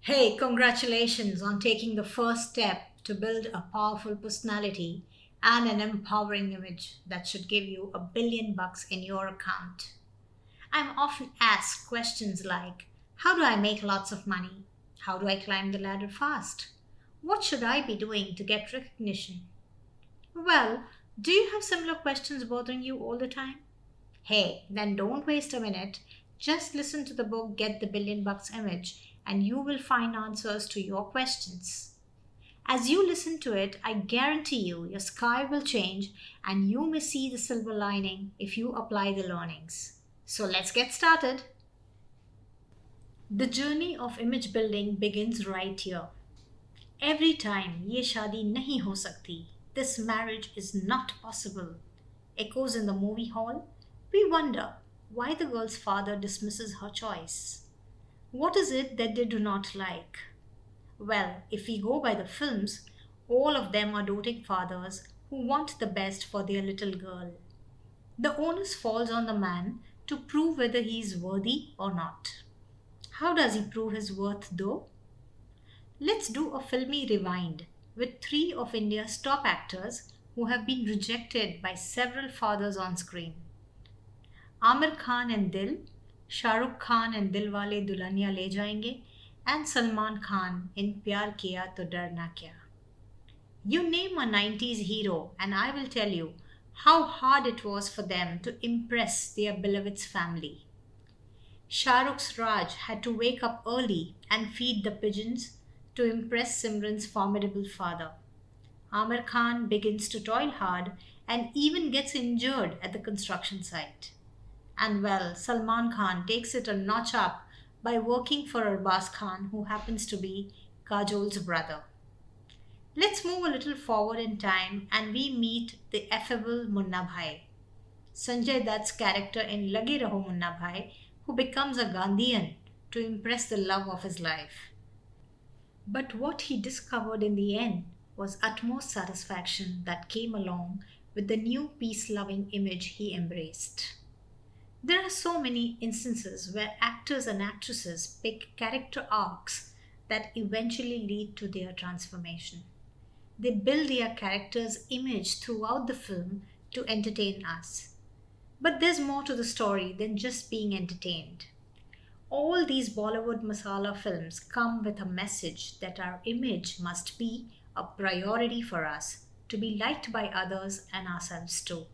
Hey, congratulations on taking the first step to build a powerful personality and an empowering image that should give you $1 billion in your account. I'm often asked questions like: how do I make lots of money? How do I climb the ladder fast? What should I be doing to get recognition? Well, do you have similar questions bothering you all the time? Hey, then don't waste a minute. Just listen to the book Get the $1 billion Image and you will find answers to your questions. As you listen to it, I guarantee you your sky will change and you may see the silver lining if you apply the learnings. So let's get started. The journey of image building begins right here. Every time "ये शादी नहीं हो सकती," "this marriage is not possible," echoes in the movie hall, we wonder why the girl's father dismisses her choice. What is it that they do not like? Well, if we go by the films, all of them are doting fathers who want the best for their little girl. The onus falls on the man to prove whether he is worthy or not. How does he prove his worth though? Let's do a filmy rewind with three of India's top actors who have been rejected by several fathers on screen: Amir Khan in Dil, Shah Rukh Khan in Dilwale Dulhania Le Jayenge, and Salman Khan in Pyar Kiya To Darna Kya. You name a 90s hero, and I will tell you how hard it was for them to impress their beloved's family. Shah Rukh's Raj had to wake up early and feed the pigeons to impress Simran's formidable father. Amir Khan begins to toil hard and even gets injured at the construction site. And well, Salman Khan takes it a notch up by working for Arbaz Khan, who happens to be Kajol's brother. Let's move a little forward in time and we meet the affable Munna Bhai, Sanjay Dutt's character in Lage Raho Munna Bhai, who becomes a Gandhian to impress the love of his life. But what he discovered in the end was utmost satisfaction that came along with the new peace loving image he embraced. There are so many instances where actors and actresses pick character arcs that eventually lead to their transformation. They build their character's image throughout the film to entertain us. But there's more to the story than just being entertained. All these Bollywood masala films come with a message that our image must be a priority for us to be liked by others and ourselves too.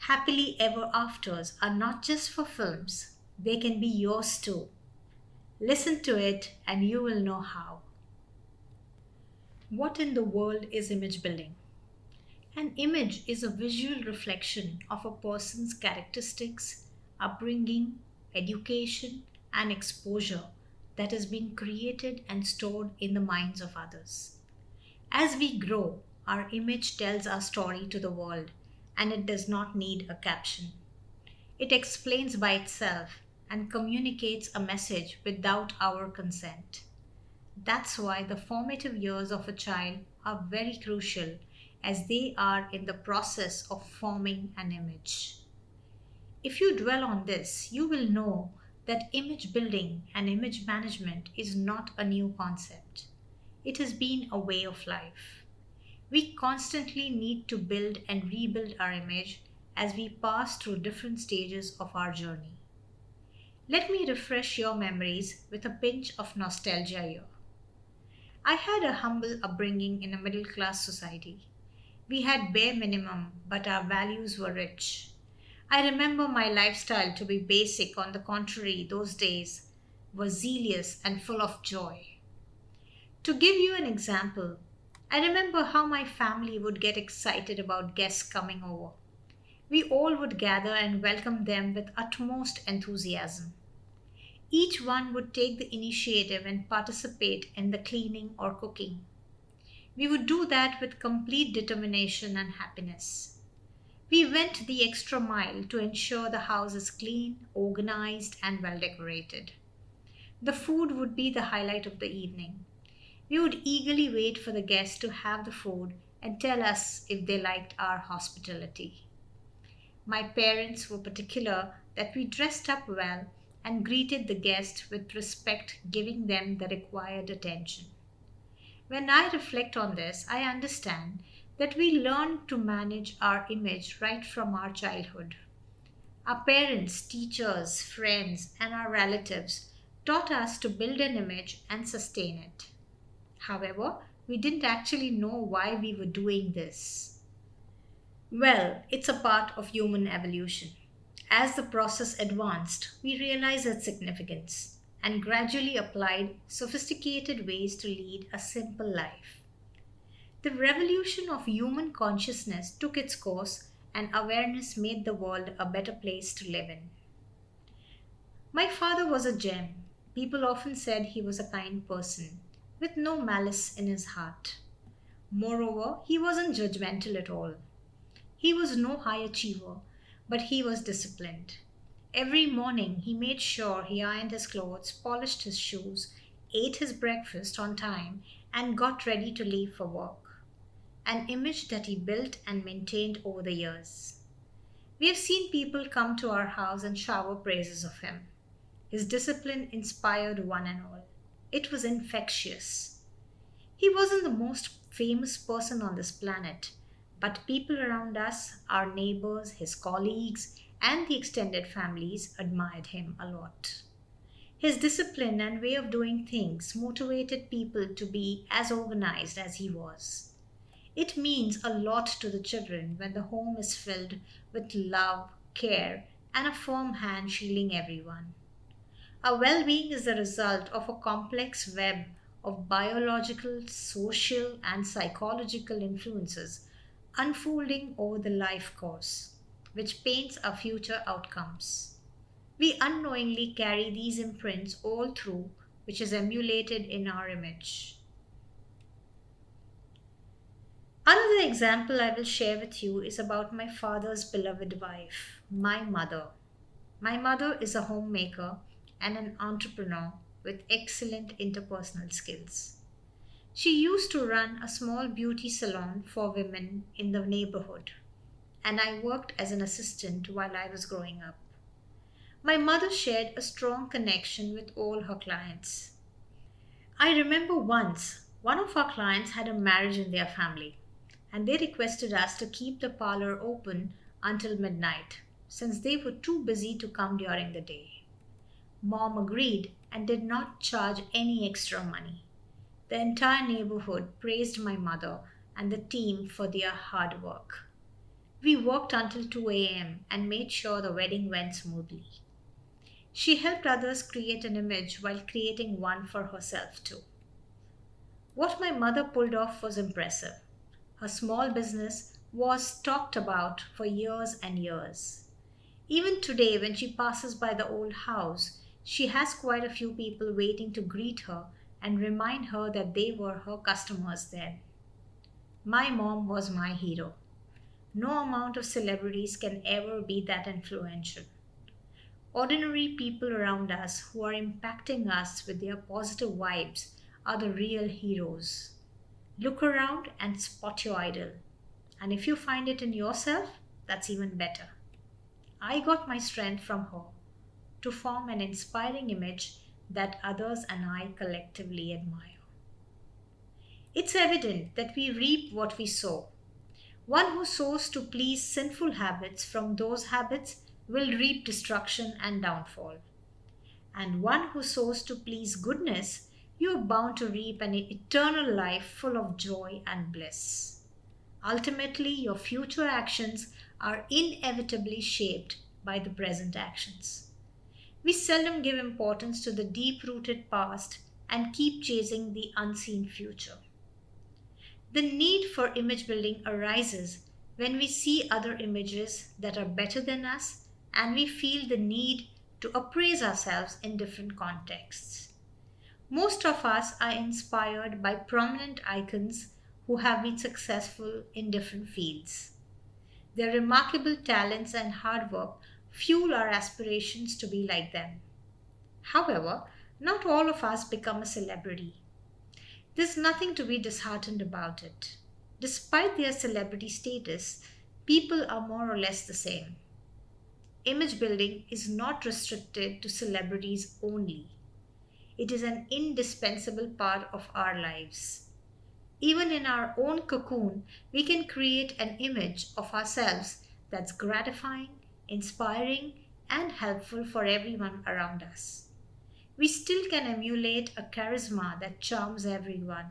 Happily ever afters are not just for films, they can be yours too. Listen to it and you will know how. What in the world is image building? An image is a visual reflection of a person's characteristics, upbringing, education, and exposure that has been created and stored in the minds of others. As we grow, our image tells our story to the world and it does not need a caption. It explains by itself and communicates a message without our consent. That's why the formative years of a child are very crucial as they are in the process of forming an image. If you dwell on this, you will know that image building and image management is not a new concept. It has been a way of life. We constantly need to build and rebuild our image as we pass through different stages of our journey. Let me refresh your memories with a pinch of nostalgia here. I had a humble upbringing in a middle class society. We had bare minimum, but our values were rich. I remember my lifestyle to be basic; on the contrary, those days were zealous and full of joy. To give you an example, I remember how my family would get excited about guests coming over. We all would gather and welcome them with utmost enthusiasm. Each one would take the initiative and participate in the cleaning or cooking. We would do that with complete determination and happiness. We went the extra mile to ensure the house is clean, organized, and well decorated. The food would be the highlight of the evening. We would eagerly wait for the guests to have the food and tell us if they liked our hospitality. My parents were particular that we dressed up well and greeted the guest with respect, giving them the required attention. When I reflect on this, I understand that we learn to manage our image right from our childhood. Our parents, teachers, friends, and our relatives taught us to build an image and sustain it. However, we didn't actually know why we were doing this. Well, it's a part of human evolution. As the process advanced, we realized its significance and gradually applied sophisticated ways to lead a simple life. The revolution of human consciousness took its course, and awareness made the world a better place to live in. My father was a gem. People often said he was a kind person, with no malice in his heart. Moreover, he wasn't judgmental at all. He was no high achiever, but he was disciplined. Every morning he made sure he ironed his clothes, polished his shoes, ate his breakfast on time, and got ready to leave for work. An image that he built and maintained over the years. We have seen people come to our house and shower praises of him. His discipline inspired one and all. It was infectious. He wasn't the most famous person on this planet, but people around us, our neighbors, his colleagues, and the extended families admired him a lot. His discipline and way of doing things motivated people to be as organized as he was. It means a lot to the children when the home is filled with love, care, and a firm hand shielding everyone. Our well being is the result of a complex web of biological, social, and psychological influences unfolding over the life course, which paints our future outcomes. We unknowingly carry these imprints all through, which is emulated in our image. Another example I will share with you is about my father's beloved wife, my mother. My mother is a homemaker and an entrepreneur with excellent interpersonal skills. She used to run a small beauty salon for women in the neighborhood, and I worked as an assistant while I was growing up. My mother shared a strong connection with all her clients. I remember once one of our clients had a marriage in their family, and they requested us to keep the parlor open until midnight since they were too busy to come during the day. Mom agreed and did not charge any extra money. The entire neighborhood praised my mother and the team for their hard work. We worked until 2 a.m. and made sure the wedding went smoothly. She helped others create an image while creating one for herself too. What my mother pulled off was impressive. Her small business was talked about for years and years. Even today, when she passes by the old house, she has quite a few people waiting to greet her and remind her that they were her customers then. My mom was my hero. No amount of celebrities can ever be that influential. Ordinary people around us who are impacting us with their positive vibes are the real heroes. Look around and spot your idol. And if you find it in yourself, that's even better. I got my strength from her to form an inspiring image that others and I collectively admire. It's evident that we reap what we sow. One who sows to please sinful habits from those habits will reap destruction and downfall. And one who sows to please goodness, you are bound to reap an eternal life full of joy and bliss. Ultimately, your future actions are inevitably shaped by the present actions. We seldom give importance to the deep rooted past and keep chasing the unseen future. The need for image building arises when we see other images that are better than us and we feel the need to appraise ourselves in different contexts. Most of us are inspired by prominent icons who have been successful in different fields. Their remarkable talents and hard work fuel our aspirations to be like them. However, not all of us become a celebrity. There's nothing to be disheartened about it. Despite their celebrity status, people are more or less the same. Image building is not restricted to celebrities only. It is an indispensable part of our lives. Even in our own cocoon, we can create an image of ourselves that's gratifying, inspiring, and helpful for everyone around us. We still can emulate a charisma that charms everyone.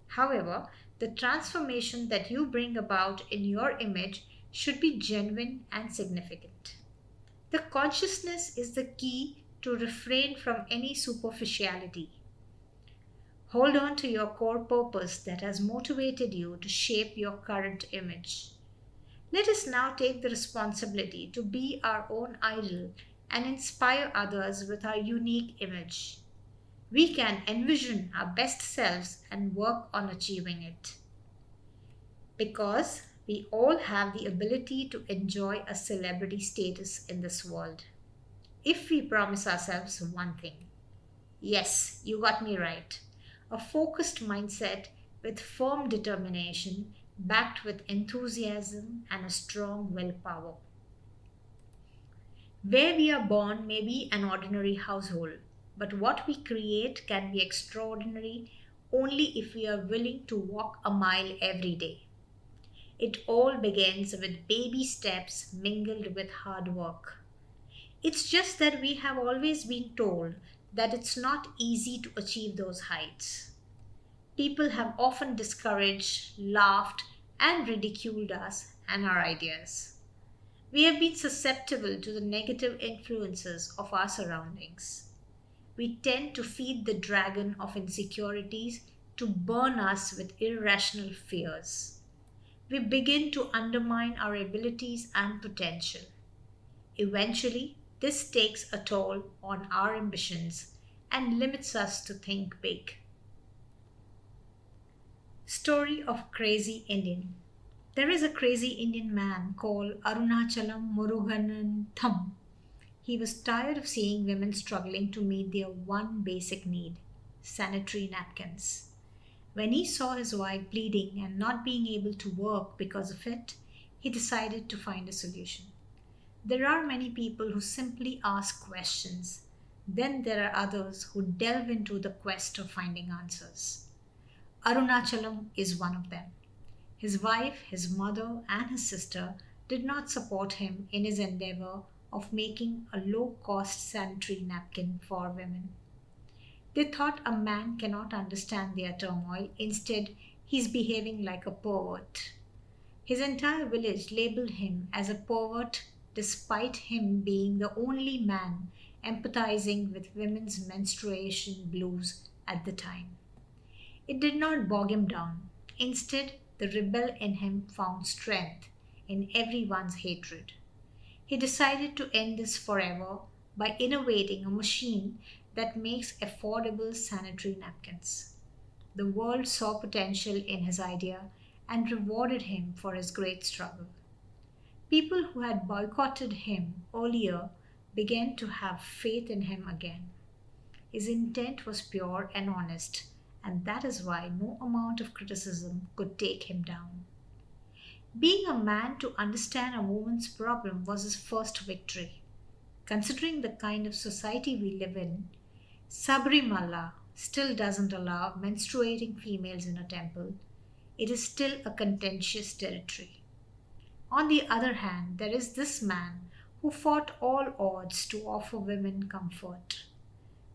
However, the transformation that you bring about in your image should be genuine and significant. The consciousness is the key to refrain from any superficiality. Hold on to your core purpose that has motivated you to shape your current image. Let us now take the responsibility to be our own idol and inspire others with our unique image. We can envision our best selves and work on achieving it. Because we all have the ability to enjoy a celebrity status in this world. If we promise ourselves one thing. Yes, you got me right. A focused mindset with firm determination, backed with enthusiasm and a strong willpower. Where we are born may be an ordinary household, but what we create can be extraordinary only if we are willing to walk a mile every day. It all begins with baby steps mingled with hard work. It's just that we have always been told that it's not easy to achieve those heights. People have often discouraged, laughed, and ridiculed us and our ideas. We have been susceptible to the negative influences of our surroundings. We tend to feed the dragon of insecurities to burn us with irrational fears. We begin to undermine our abilities and potential. Eventually, this takes a toll on our ambitions and limits us to think big. Story of Crazy Indian. There is a crazy Indian man called Arunachalam Muruganan Thum. He was tired of seeing women struggling to meet their one basic need, sanitary napkins. When he saw his wife bleeding and not being able to work because of it, he decided to find a solution. There are many people who simply ask questions. Then there are others who delve into the quest of finding answers. Arunachalam is one of them. His wife, his mother, and his sister did not support him in his endeavor of making a low cost sanitary napkin for women. They thought a man cannot understand their turmoil, instead, he's behaving like a pervert. His entire village labeled him as a pervert despite him being the only man empathizing with women's menstruation blues at the time. It did not bog him down. Instead, the rebel in him found strength in everyone's hatred. He decided to end this forever by innovating a machine that makes affordable sanitary napkins. The world saw potential in his idea and rewarded him for his great struggle. People who had boycotted him earlier began to have faith in him again. His intent was pure and honest, and that is why no amount of criticism could take him down. Being a man to understand a woman's problem was his first victory. Considering the kind of society we live in, Sabrimala still doesn't allow menstruating females in a temple. It is still a contentious territory. On the other hand, there is this man who fought all odds to offer women comfort.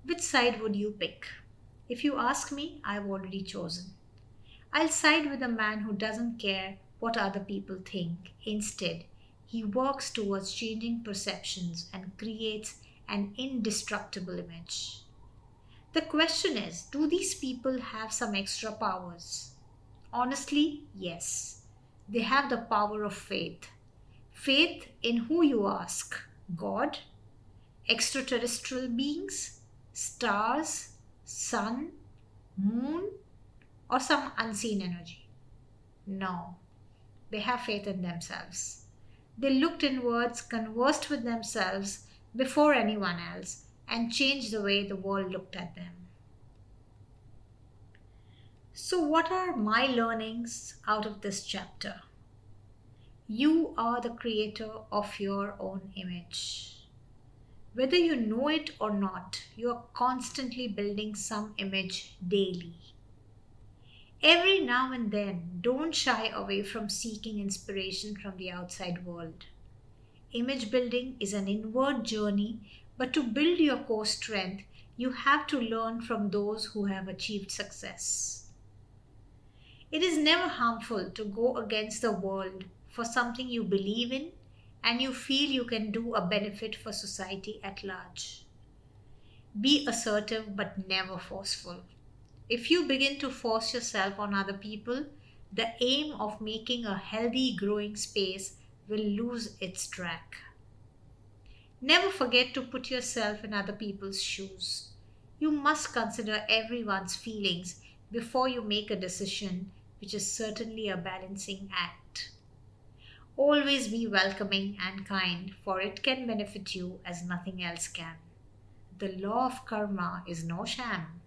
Which side would you pick? If you ask me, I've already chosen. I'll side with a man who doesn't care what other people think. Instead, he works towards changing perceptions and creates an indestructible image. The question is, do these people have some extra powers? Honestly, yes. They have the power of faith. Faith in who you ask? God? Extraterrestrial beings? Stars? Sun? Moon? Or some unseen energy? No. They have faith in themselves. They looked inwards, conversed with themselves before anyone else, and changed the way the world looked at them. So, what are my learnings out of this chapter? You are the creator of your own image. Whether you know it or not, you are constantly building some image daily. Every now and then, don't shy away from seeking inspiration from the outside world. Image building is an inward journey, but to build your core strength, you have to learn from those who have achieved success. It is never harmful to go against the world for something you believe in and you feel you can do a benefit for society at large. Be assertive but never forceful. If you begin to force yourself on other people, the aim of making a healthy, growing space will lose its track. Never forget to put yourself in other people's shoes. You must consider everyone's feelings before you make a decision, which is certainly a balancing act. Always be welcoming and kind, for it can benefit you as nothing else can. The law of karma is no sham.